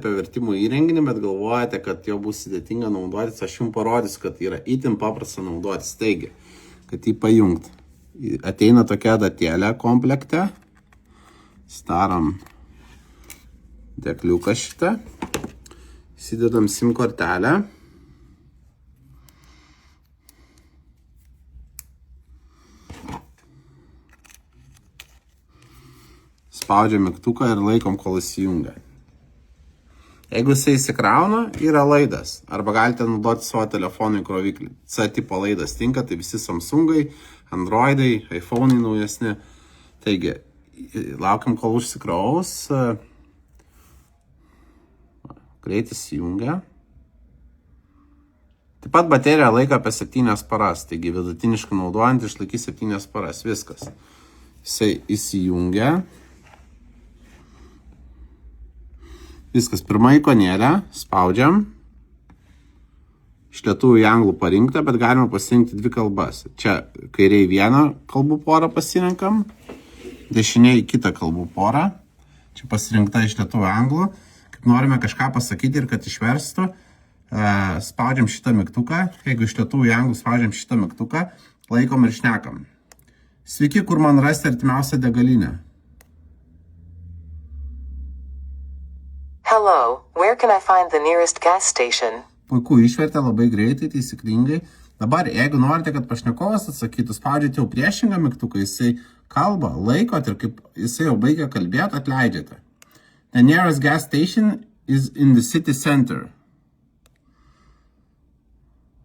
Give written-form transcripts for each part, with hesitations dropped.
apie vertimo įrenginį, bet galvojate, kad jo bus sudėtinga naudotis, aš jums parodysiu, kad yra itin paprasta naudotis. Taigi, kad jį pajungt. Ateina tokia datėlė komplekte. Starom dekliuką šitą. Įsidedam SIM kortelę. Spaudžiam mygtuką ir laikom, kol įsijungia. Jeigu jisai įsikrauna, yra laidas. Arba galite naudoti savo telefonų įkroviklį. C tipo laidas tinka, tai visi Samsungai, Androidai, iPhone'ai naujesni. Taigi, laukiam, kol užsikraus. Greit įsijungia. Taip pat baterija laiko apie 7 paras. Taigi, vidutiniškai naudojant išlaikys 7 paras. Viskas. Jisai įsijungia. Viskas, pirma ikonėlė, spaudžiam. Iš lietuvių į anglų parinkta, bet galima pasirinkti 2 kalbas. Čia kairiai vieną kalbų porą pasirinkam, dešiniai kitą kalbų porą. Čia pasirinkta iš lietuvių anglų. Kaip norime kažką pasakyti ir kad išverstų, spaudžiam šitą mygtuką. Jeigu iš lietuvių į anglų spaudžiam šitą mygtuką, laikom ir šnekam. Sveiki, kur man rasti artimiausią degalinę? Hello, where can I find the nearest gas station? Puiku, išvertė labai greitai, taisyklingai. Dabar, jeigu norite, kad pašnekovas atsakytų, spaudžiate jau priešingą mygtuką, jisai kalba, laikot ir kaip jisai jau baigia kalbėti, atleidžiate. The nearest gas station is in the city center.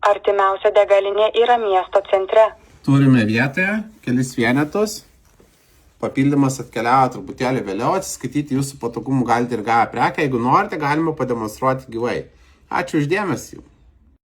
Artimiausia degalinė yra miesto centre. Turime vietoje kelis vienetus. Papildymas atkeliavo truputėlį vėliau, atsiskaityti jūsų patogumų galite ir gavę prekę. Jeigu norite, galime pademonstruoti gyvai. Ačiū už dėmesį.